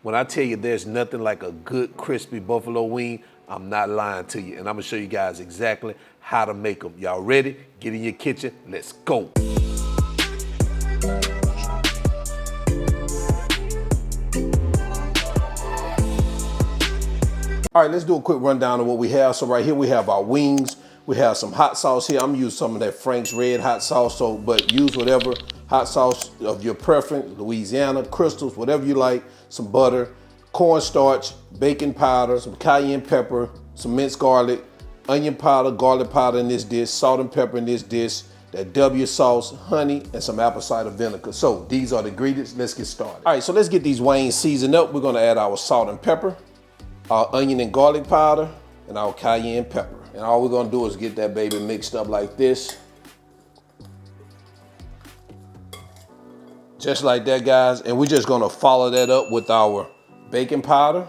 When I tell you there's nothing like a good crispy buffalo wing, I'm not lying to you. And I'm gonna show you guys exactly how to make them. Y'all ready? Get in your kitchen, let's go. All right, let's do a quick rundown of what we have. So right here we have our wings. We have some hot sauce here. I'm gonna use some of that Frank's Red hot sauce, but use whatever hot sauce of your preference, Louisiana, Crystals, whatever you like, some butter, cornstarch, baking powder, some cayenne pepper, some minced garlic, onion powder, garlic powder in this dish, salt and pepper in this dish, that W sauce, honey, and some apple cider vinegar. So these are the ingredients. Let's get started. All right, so let's get these wings seasoned up. We're gonna add our salt and pepper, our onion and garlic powder, and our cayenne pepper. And all we're gonna do is get that baby mixed up like this. Just like that, guys. And we're just gonna follow that up with our baking powder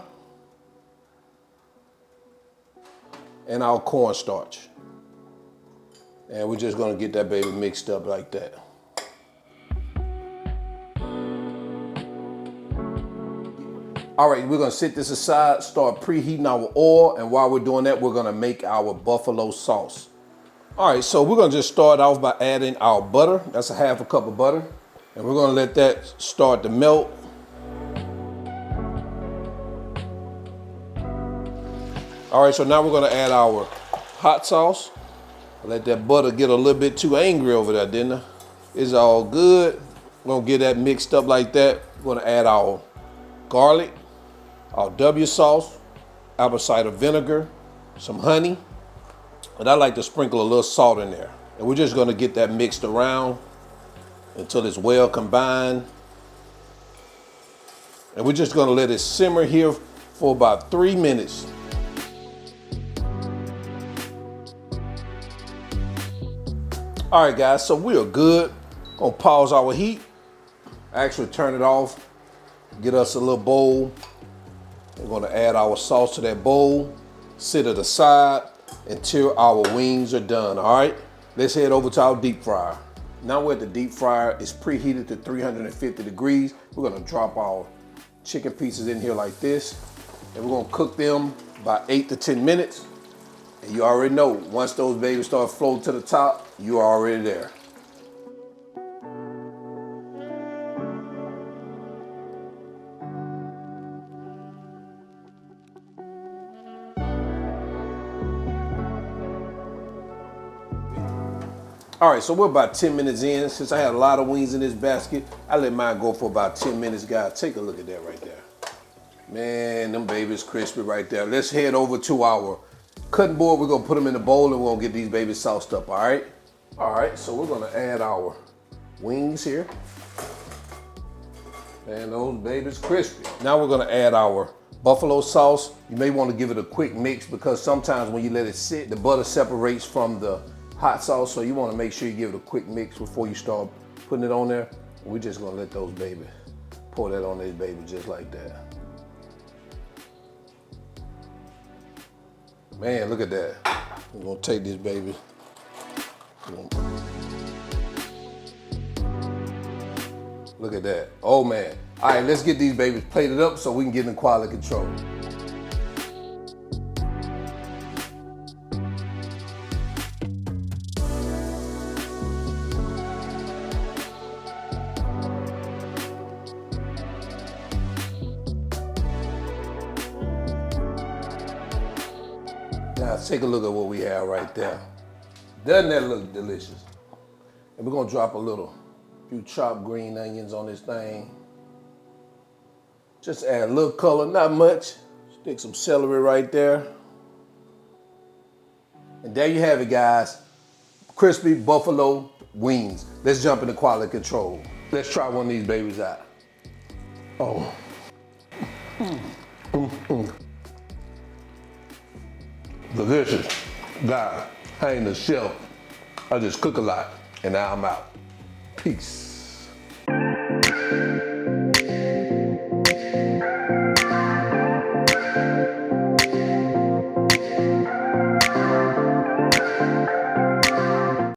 and our cornstarch. And we're just gonna get that baby mixed up like that. All right, we're gonna set this aside, start preheating our oil, and while we're doing that, we're gonna make our buffalo sauce. All right, so we're gonna just start off by adding our butter. That's a half a cup of butter. And we're gonna let that start to melt. All right, so now we're gonna add our hot sauce. Let that butter get a little bit too angry over there, didn't it? It's all good. We're gonna get that mixed up like that. We're gonna add our garlic, our W sauce, apple cider vinegar, some honey, and I like to sprinkle a little salt in there. And we're just gonna get that mixed around until it's well combined. And we're just gonna let it simmer here for about 3 minutes. All right, guys, so we are good. Gonna pause our heat, actually turn it off, get us a little bowl. We're gonna add our sauce to that bowl, sit it aside until our wings are done, all right? Let's head over to our deep fryer. Now we're at the deep fryer. It's preheated to 350 degrees. We're gonna drop our chicken pieces in here like this, and we're gonna cook them about 8 to 10 minutes. And you already know, once those babies start floating to the top, you're already there. All right, so we're about 10 minutes in. Since I had a lot of wings in this basket, I let mine go for about 10 minutes, guys. Take a look at that right there. Man, them babies crispy right there. Let's head over to our cutting board. We're gonna put them in the bowl and we're gonna get these babies sauced up, all right? All right, so we're gonna add our wings here. And those babies crispy. Now we're gonna add our buffalo sauce. You may wanna give it a quick mix because sometimes when you let it sit, the butter separates from the hot sauce, so you want to make sure you give it a quick mix before you start putting it on there. We're just gonna let those babies, pour that on this baby just like that. Man, look at that. We're gonna take this baby. Look at that. Oh man. All right, let's get these babies plated up so we can get in quality control. Now take a look at what we have right there. Doesn't that look delicious? And we're gonna drop a few chopped green onions on this thing. Just add a little color, not much. Stick some celery right there. And there you have it, guys. Crispy buffalo wings. Let's jump into quality control. Let's try one of these babies out. Oh. Delicious. God, I ain't a chef. I just cook a lot and now I'm out. Peace.